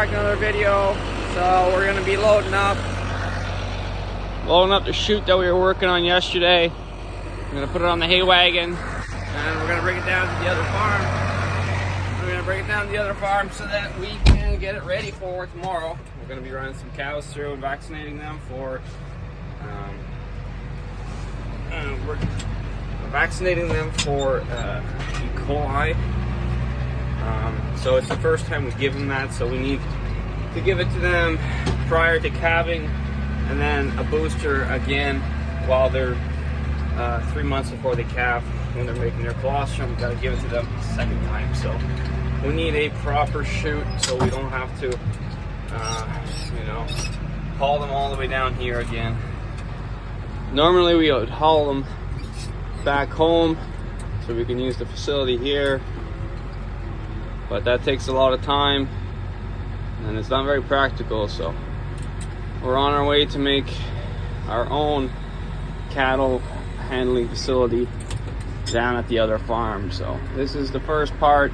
back to another video. So we're gonna be loading up the chute that we were working on yesterday. We're gonna put it on the hay wagon and we're gonna bring it down to the other farm. So that we can get it ready for tomorrow. We're gonna be running some cows through and vaccinating them for we're vaccinating them for E. coli. So it's the first time we give them that, so we need to give it to them prior to calving, and then a booster again while they're 3 months before they calve. When they're making their colostrum, we've got to give it to them a second time. So we need a proper chute so we don't have to haul them all the way down here again. Normally we would haul them back home so we can use the facility here, but that takes a lot of time and it's not very practical. So we're on our way to make our own cattle handling facility down at the other farm. So this is the first part.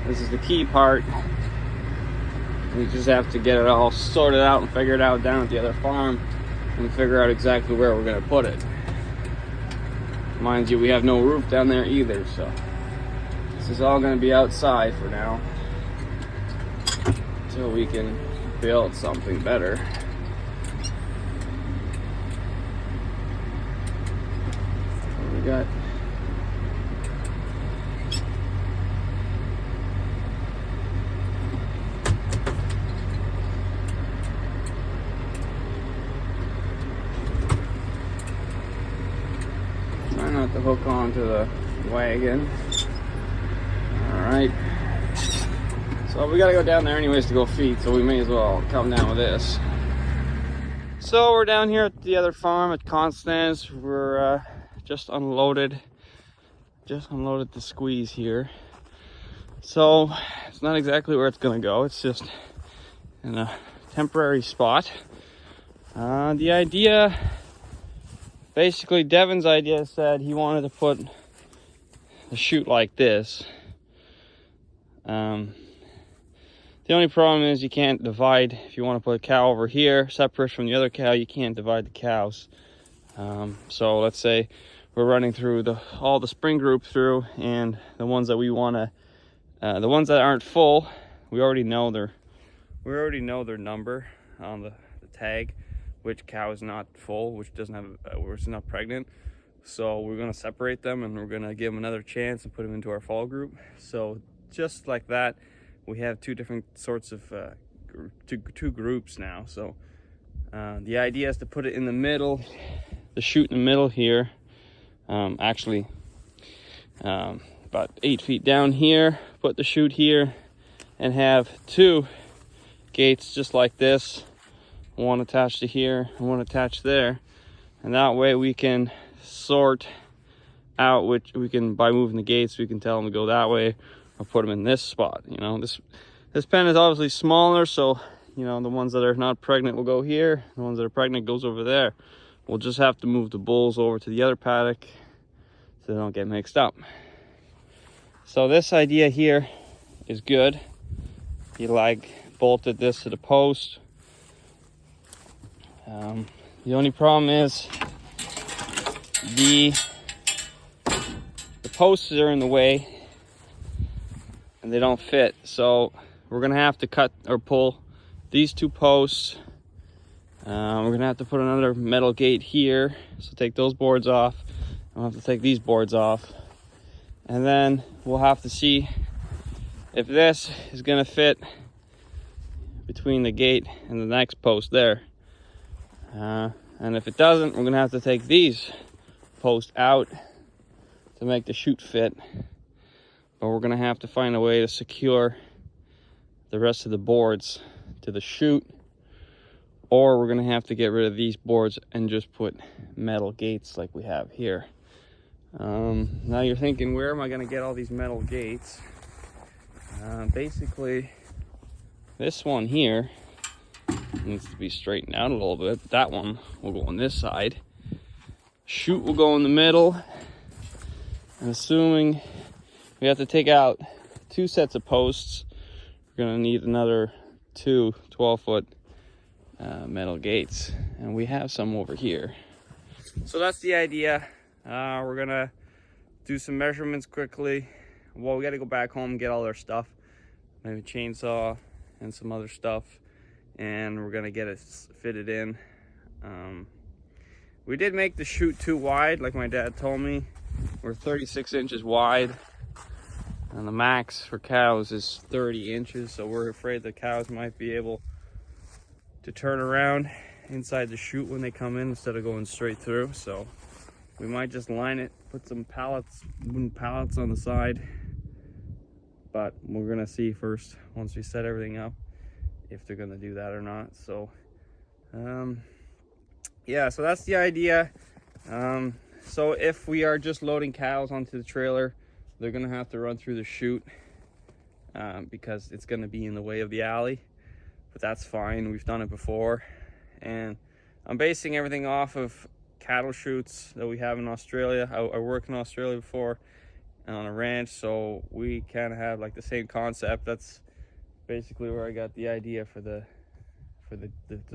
This is the key part. We just have to get it all sorted out and figure it out down at the other farm and figure out exactly where we're going to put it. Mind you, we have no roof down there either, so this is all going to be outside for now until we can build something better. What we got? Try not to hook onto the wagon. Alright. So we gotta go down there anyways to go feed, so we may as well come down with this. So we're down here at the other farm at Constance. We're just unloaded the squeeze here. So it's not exactly where it's gonna go, it's just in a temporary spot. The idea, basically Devin's idea said he wanted to put a chute like this. The only problem is you can't divide. If you want to put a cow over here separate from the other cow, you can't divide the cows. So let's say we're running through all the spring group through, and the ones that we want to, the ones that aren't full, we already know their number on the tag, which cow is not full, which doesn't have, which is not pregnant. So we're going to separate them and we're going to give them another chance and put them into our fall group. So just like that, we have two different sorts of two groups now. So the idea is to put it in the middle, the chute in the middle here, actually about 8 feet down here, put the chute here, and have two gates just like this, one attached to here and one attached there, and that way we can sort out which we can, by moving the gates, we can tell them to go that way or put them in this spot. This pen is obviously smaller, so the ones that are not pregnant will go here, the ones that are pregnant goes over there. We'll just have to move the bulls over to the other paddock so they don't get mixed up. So this idea here is good. He bolted this to the post. The only problem is the posts are in the way and they don't fit, so we're gonna have to cut or pull these two posts. We're gonna have to put another metal gate here, so take those boards off. We'll have to take these boards off, and then we'll have to see if this is gonna fit between the gate and the next post there. And if it doesn't, we're gonna have to take these posts out to make the chute fit. But we're gonna have to find a way to secure the rest of the boards to the chute, or we're gonna have to get rid of these boards and just put metal gates like we have here. Now you're thinking, where am I gonna get all these metal gates? Basically, this one here needs to be straightened out a little bit. That one will go on this side. Chute will go in the middle. And assuming we have to take out 2 sets of posts, we're gonna need another two 12-foot metal gates, and we have some over here. So that's the idea. We're gonna do some measurements quickly. Well, we gotta go back home and get all our stuff, maybe chainsaw and some other stuff, and we're gonna get it fitted in. We did make the chute too wide, like my dad told me. We're 36 inches wide, and the max for cows is 30 inches, so we're afraid the cows might be able to turn around inside the chute when they come in instead of going straight through. So we might just line it, put some pallets, wooden pallets on the side, but we're gonna see first once we set everything up if they're gonna do that or not. So yeah, so that's the idea. So if we are just loading cows onto the trailer, they're gonna have to run through the chute because it's gonna be in the way of the alley, but that's fine. We've done it before, and I'm basing everything off of cattle chutes that we have in Australia. I worked in Australia before on a ranch, so we kind of have like the same concept. That's basically where I got the idea for the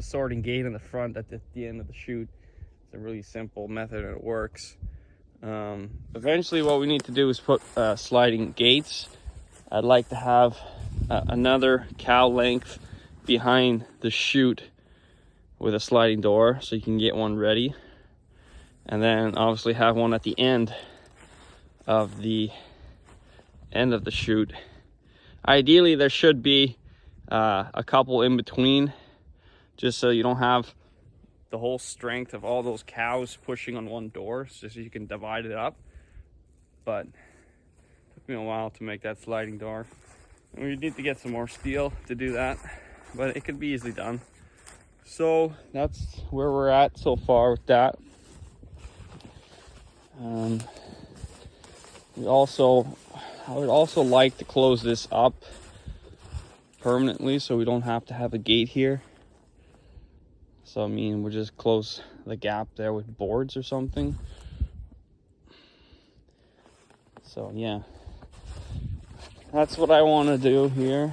sorting gate in the front at the end of the chute. It's a really simple method and it works. Eventually what we need to do is put sliding gates. I'd like to have another cow length behind the chute with a sliding door, so you can get one ready, and then obviously have one at the end of the chute. Ideally there should be a couple in between, just so you don't have the whole strength of all those cows pushing on one door, just so you can divide it up. But it took me a while to make that sliding door, and we need to get some more steel to do that, but it could be easily done. So that's where we're at so far with that. I would also like to close this up permanently so we don't have to have a gate here. So I mean, we'll just close the gap there with boards or something. So yeah, that's what I want to do here.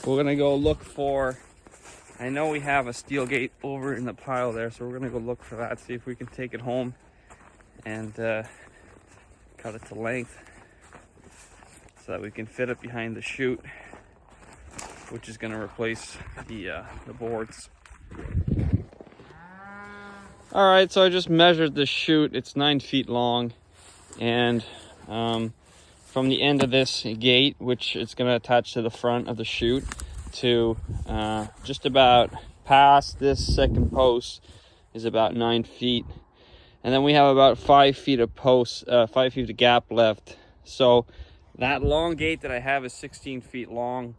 We're gonna go look for, I know we have a steel gate over in the pile there, so we're gonna go look for that, see if we can take it home and cut it to length so that we can fit it behind the chute, which is gonna replace the boards. All right, so I just measured the chute. It's 9 feet long, and from the end of this gate, which it's going to attach to the front of the chute, to just about past this second post is about 9 feet, and then we have about 5 feet of post, 5 feet of gap left. So that long gate that I have is 16 feet long.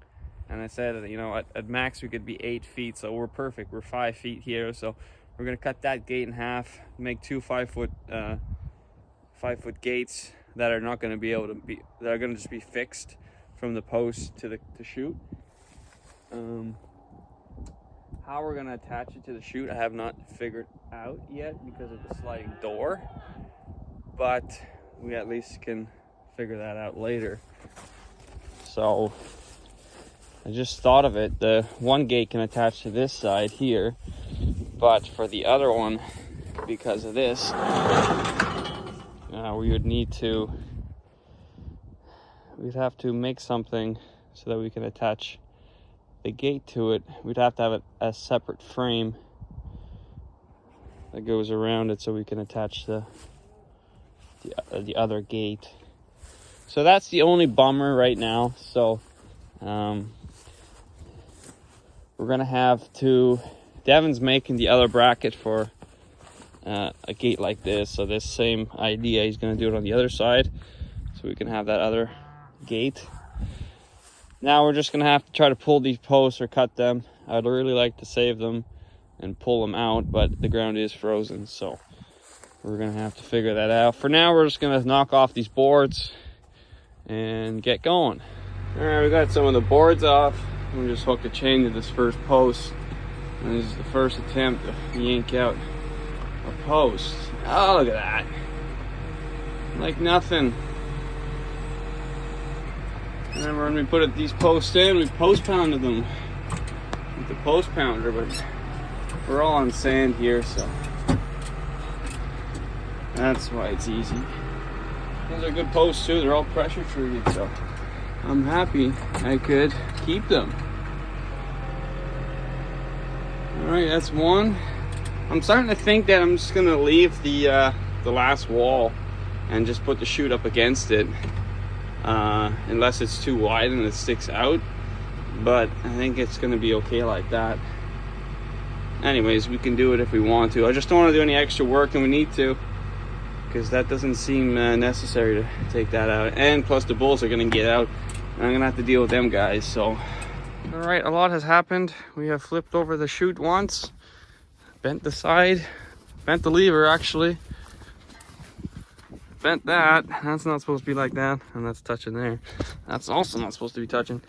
And I said, you know, at max we could be 8 feet, so we're perfect. We're 5 feet here, so we're gonna cut that gate in half, make two 5 foot gates that are not gonna be able to be, that are gonna just be fixed from the post to the chute. How we're gonna attach it to the chute, I have not figured out yet because of the sliding door, but we at least can figure that out later. So I just thought of it. The one gate can attach to this side here, but for the other one, because of this, we'd have to make something so that we can attach the gate to it. We'd have to have a separate frame that goes around it so we can attach the other gate. So that's the only bummer right now. So we're gonna have to, Devin's making the other bracket for a gate like this. So this same idea, he's gonna do it on the other side so we can have that other gate. Now we're just gonna have to try to pull these posts or cut them. I'd really like to save them and pull them out, but the ground is frozen, so we're gonna have to figure that out. For now, we're just gonna knock off these boards and get going. All right, we got some of the boards off. We just hooked a chain to this first post, and this is the first attempt to yank out a post. Oh, look at that. Like nothing. And then when we put these posts in, we post pounded them with the post pounder, but we're all on sand here, so that's why it's easy. Those are good posts too, they're all pressure treated, so I'm happy I could keep them. Alright, that's one. I'm starting to think that I'm just gonna leave the last wall and just put the chute up against it, unless it's too wide and it sticks out, but I think it's gonna be okay like that. Anyways, we can do it if we want to. I just don't want to do any extra work, and we need to, because that doesn't seem necessary to take that out. And plus the bulls are gonna get out and I'm gonna have to deal with them guys. So all right, a lot has happened. We have flipped over the chute once, bent the side, bent the lever actually, bent that. That's not supposed to be like that, and that's touching there. That's also not supposed to be touching.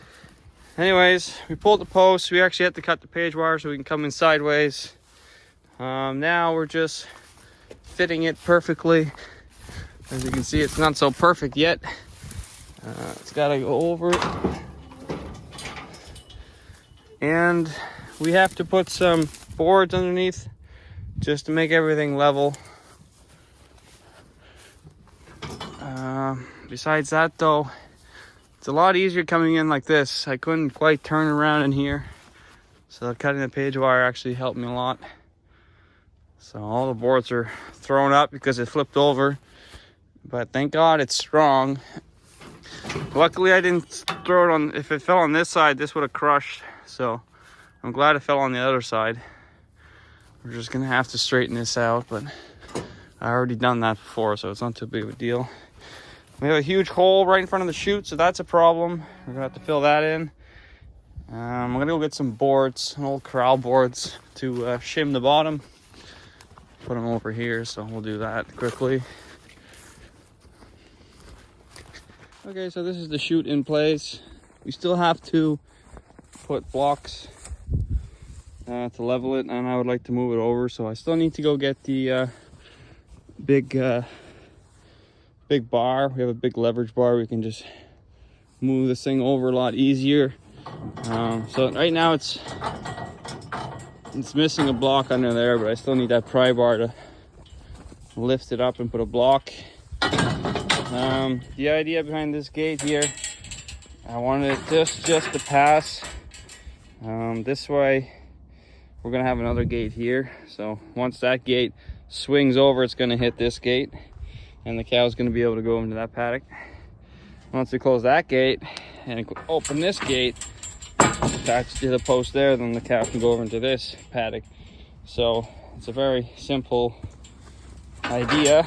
Anyways, we pulled the post. We actually had to cut the page wire so we can come in sideways. Now we're just fitting it perfectly. As you can see, it's not so perfect yet. It's got to go over. And we have to put some boards underneath just to make everything level. Besides that though, it's a lot easier coming in like this. I couldn't quite turn around in here, so cutting the page wire actually helped me a lot. So all the boards are thrown up because it flipped over, but thank God it's strong. Luckily I didn't throw it on, if it fell on this side this would have crushed, so I'm glad it fell on the other side. We're just gonna have to straighten this out, but I already done that before, so it's not too big of a deal. We have a huge hole right in front of the chute, so that's a problem. We're gonna have to fill that in. I'm gonna go get some boards, some old corral boards to shim the bottom. Put them over here, so we'll do that quickly. Okay, so this is the chute in place. We still have to put blocks to level it, and I would like to move it over, so I still need to go get the big bar. We have a big leverage bar. We can just move this thing over a lot easier. So right now it's missing a block under there, but I still need that pry bar to lift it up and put a block. The idea behind this gate here, I wanted it just to pass this way. We're gonna have another gate here, so once that gate swings over, it's gonna hit this gate and the cow's gonna be able to go into that paddock. Once we close that gate and open this gate attached to the post there, then the cow can go over into this paddock. So it's a very simple idea.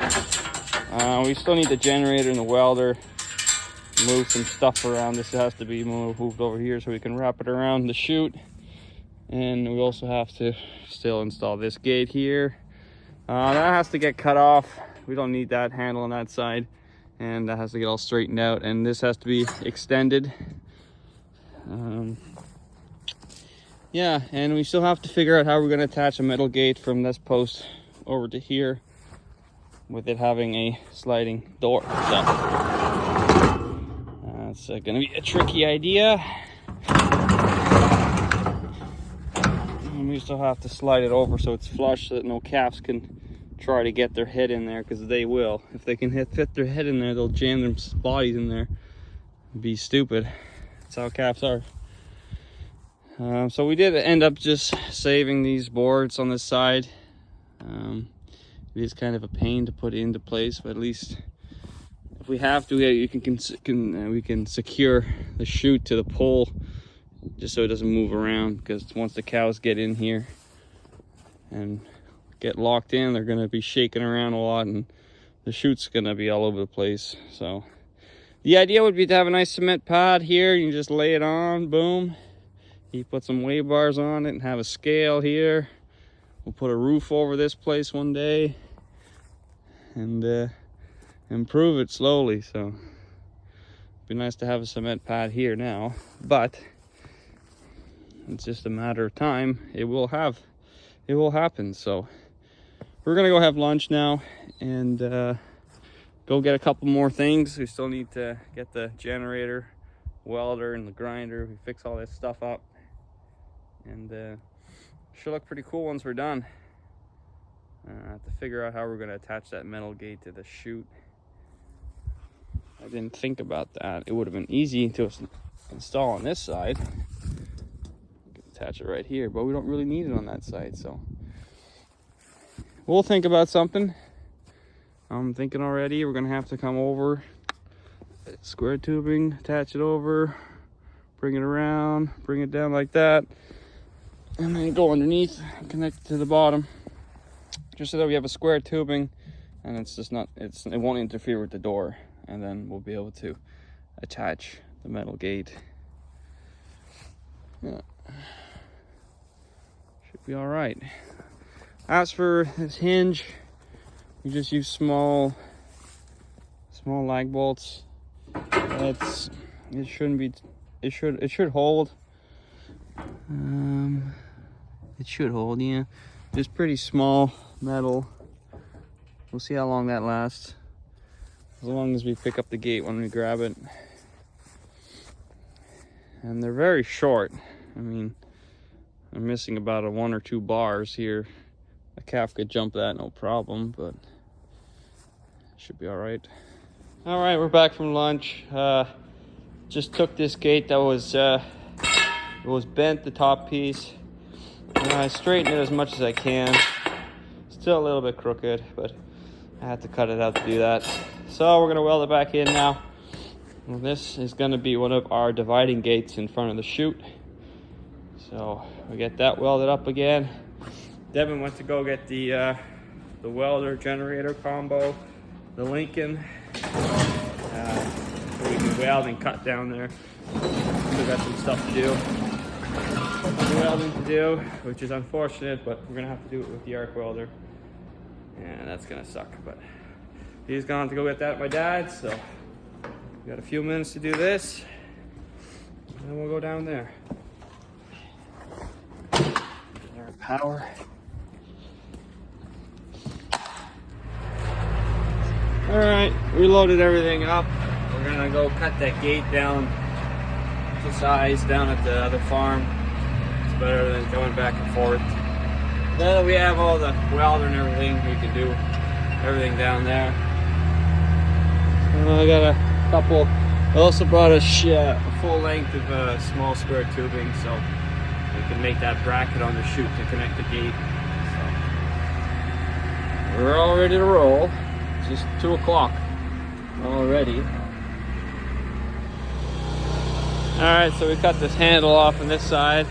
We still need the generator and the welder, move some stuff around. This has to be moved over here so we can wrap it around the chute. And we also have to still install this gate here. That has to get cut off. We don't need that handle on that side, and that has to get all straightened out, and this has to be extended. Yeah, and we still have to figure out how we're going to attach a metal gate from this post over to here with it having a sliding door. So that's going to be a tricky idea. And we still have to slide it over so it's flush so that no calves can try to get their head in there, because they will. If they can fit their head in there, they'll jam their bodies in there. Be stupid. That's how calves are. So we did end up just saving these boards on this side. It is kind of a pain to put into place, but at least if we have to, we can secure the chute to the pole just so it doesn't move around, because once the cows get in here and get locked in, they're going to be shaking around a lot and the chute's going to be all over the place. So the idea would be to have a nice cement pad here. You can just lay it on, boom. You put some weigh bars on it and have a scale here. We'll put a roof over this place one day and improve it slowly. So it'd be nice to have a cement pad here now, but it's just a matter of time. It will happen. So we're gonna go have lunch now and go get a couple more things. We still need to get the generator welder and the grinder. We fix all this stuff up, and should look pretty cool once we're done. I have to figure out how we're going to attach that metal gate to the chute. I didn't think about that. It would have been easy to install on this side. We can attach it right here, but we don't really need it on that side, so we'll think about something. I'm thinking already we're going to have to come over, square tubing, attach it over, bring it around, bring it down like that, and then go underneath and connect it to the bottom. Just so that we have a square tubing, and it's just not, it won't interfere with the door, and then we'll be able to attach the metal gate. Yeah, should be all right. As for this hinge, we just use small lag bolts. It shouldn't be. It should hold. It should hold. Yeah, just pretty small metal. We'll see how long that lasts. As long as we pick up the gate when we grab it. And they're very short. I mean, I'm missing about 1 or 2 bars here. A calf could jump that, no problem, but should be all right. All right, we're back from lunch. Just took this gate that was it was bent, the top piece. I straightened it as much as I can. Still a little bit crooked, but I had to cut it out to do that. So we're gonna weld it back in now. And this is gonna be one of our dividing gates in front of the chute. So we get that welded up again. Devin went to go get the welder generator combo, the Lincoln. So we can weld and cut down there. Still got some stuff to do. Some welding to do, which is unfortunate, but we're gonna have to do it with the arc welder. And that's gonna suck, but he's gone to go get that at my dad's, so we got a few minutes to do this, and then we'll go down there. There's power. All right, we loaded everything up. We're gonna go cut that gate down to size down at the other farm. It's better than going back and forth. Now that we have all the welder and everything, we can do everything down there. I got a couple. I also brought a full length of small square tubing, so we can make that bracket on the chute to connect the gate. So we're all ready to roll. It's just 2 o'clock already. All right, so we cut this handle off on this side.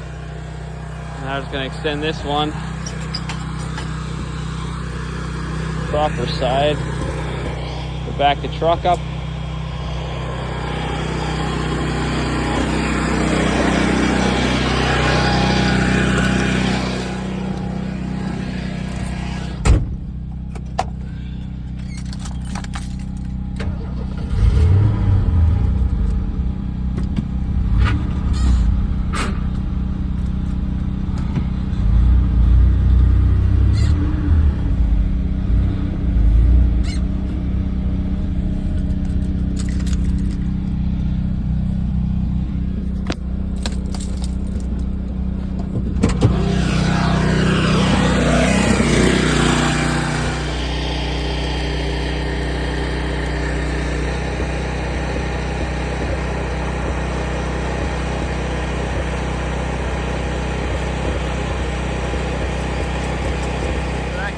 Now I'm just gonna extend this one. Proper side. We'll back the truck up.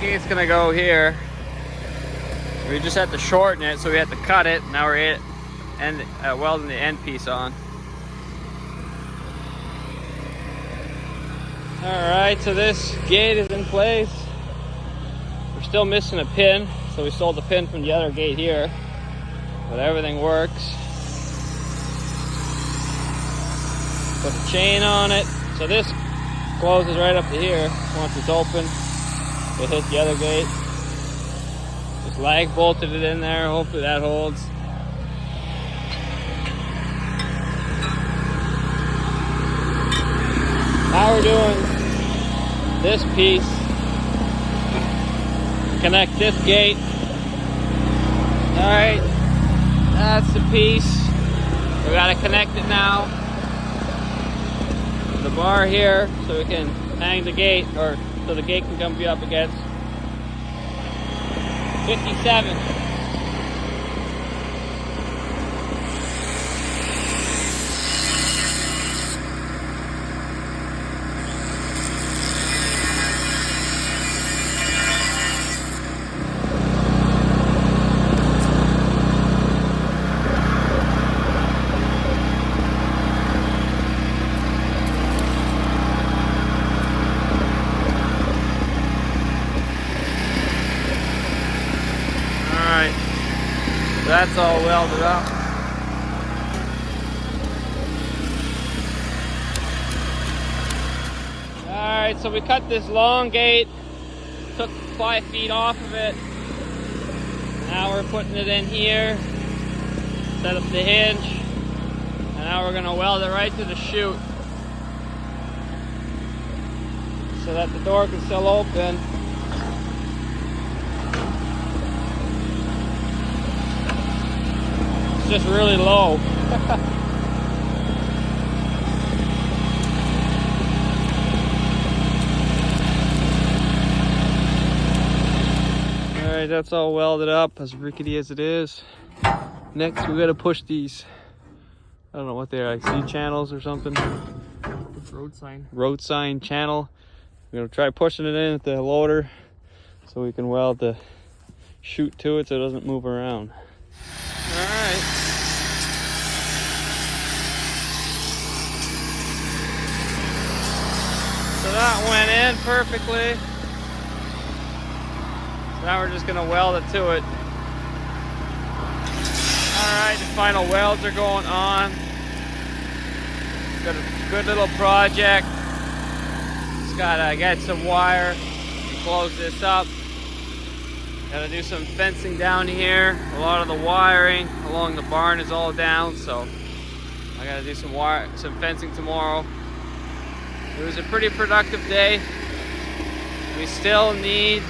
It's gonna go here. We just had to shorten it, so we had to cut it. Now we're welding the end piece on. All right, so this gate is in place. We're still missing a pin, so we stole the pin from the other gate here, but everything works. Put a chain on it. So this closes right up to here once it's open. We'll hit the other gate. Just lag bolted it in there. Hopefully that holds. Now we're doing this piece. Connect this gate. All right, that's the piece. We gotta connect it now to the bar here so we can hang the gate, or so the gate can come be up against 57. That's all welded up. Alright, so we cut this long gate, took 5 feet off of it. Now we're putting it in here, set up the hinge, and now we're going to weld it right to the chute so that the door can still open. It's just really low. Alright, that's all welded up, as rickety as it is. Next, we gotta push these, I don't know what they are, like C-channels or something. Road sign channel. We're gonna try pushing it in at the loader so we can weld the chute to it so it doesn't move around. Alright. So that went in perfectly. So now we're just going to weld it to it. Alright, the final welds are going on. Got a good little project. Just gotta get some wire and close this up. Gotta do some fencing down here. A lot of the wiring along the barn is all down, so I gotta do some fencing tomorrow. It was a pretty productive day. We still need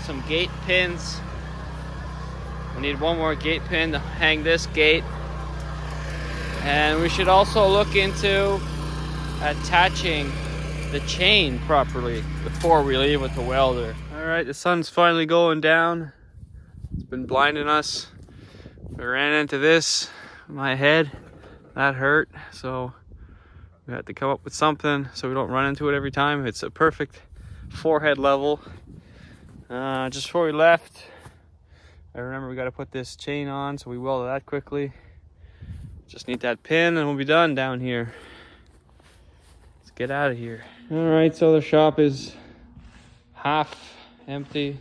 some gate pins. We need one more gate pin to hang this gate. And we should also look into attaching the chain properly before we leave with the welder. Alright, the sun's finally going down. It's been blinding us. We ran into this, my head, that hurt, so we had to come up with something so we don't run into it every time. It's a perfect forehead level. Just before we left, I remember we got to put this chain on, so we welded that quickly. Just need that pin and we'll be done down here. Let's get out of here. Alright, so the shop is half empty.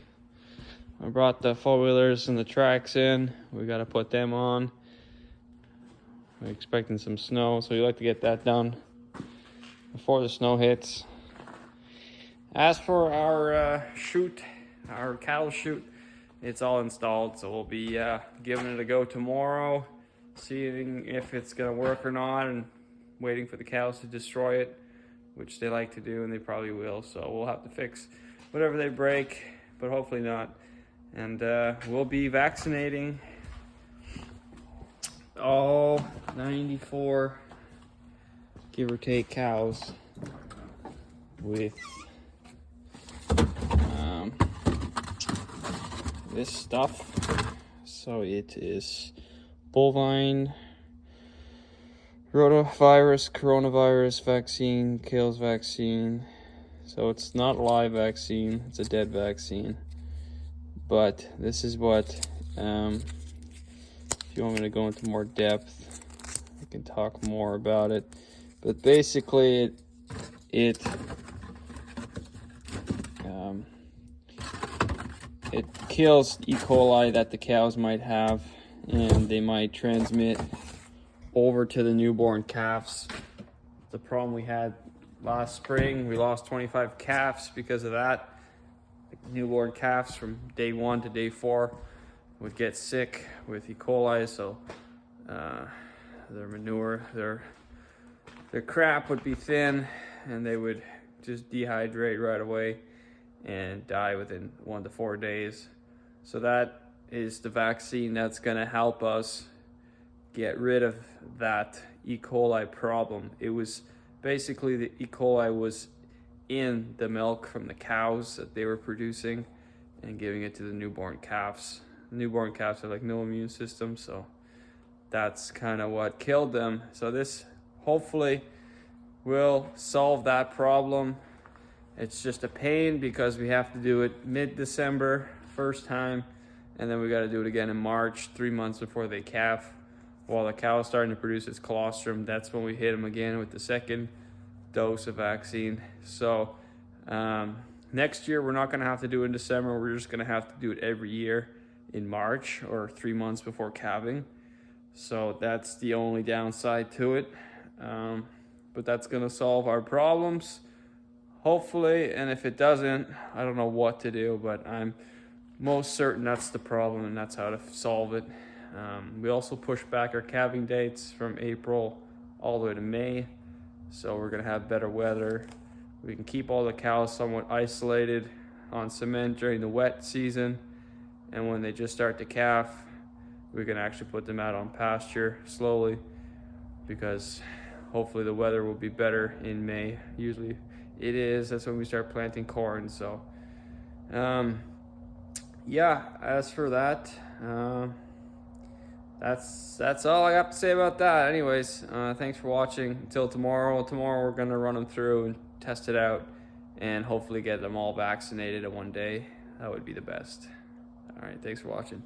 I brought the four-wheelers and the tracks in. We got to put them on. We're expecting some snow, so we like to get that done before the snow hits. As for our chute, our cattle chute, it's all installed, so we'll be giving it a go tomorrow, seeing if it's gonna work or not, and waiting for the cows to destroy it, which they like to do, and they probably will. So we'll have to fix whatever they break, but hopefully not. And we'll be vaccinating all 94, give or take, cows with this stuff. So it is bovine rotavirus, coronavirus vaccine, kills vaccine. So it's not a live vaccine, it's a dead vaccine. But this is what, if you want me to go into more depth, I can talk more about it. But basically, it kills E. coli that the cows might have, and they might transmit over to the newborn calves. The problem we had last spring, we lost 25 calves because of that. The newborn calves from day 1 to day 4 would get sick with E. coli, so their manure, their crap would be thin, and they would just dehydrate right away and die within 1 to 4 days. So that is the vaccine that's going to help us get rid of that E. coli problem. It was basically the E. coli was in the milk from the cows that they were producing and giving it to the newborn calves. The newborn calves have like no immune system, so that's kind of what killed them. So this hopefully will solve that problem. It's just a pain because we have to do it mid-December first time, and then we got to do it again in March, 3 months before they calf. While the cow is starting to produce its colostrum, that's when we hit them again with the second dose of vaccine. So next year we're not going to have to do it in December. We're just going to have to do it every year in March or 3 months before calving. So that's the only downside to it. But that's going to solve our problems, hopefully. And if it doesn't, I don't know what to do, but I'm most certain that's the problem and that's how to solve it. We also pushed back our calving dates from April all the way to May. So we're going to have better weather. We can keep all the cows somewhat isolated on cement during the wet season. And when they just start to calf, we can actually put them out on pasture slowly, because hopefully the weather will be better in May. Usually it is. That's when we start planting corn. So yeah, as for that, that's all I got to say about that. Anyways, thanks for watching. Until tomorrow. Tomorrow we're going to run them through and test it out and hopefully get them all vaccinated in one day. That would be the best. All right, thanks for watching.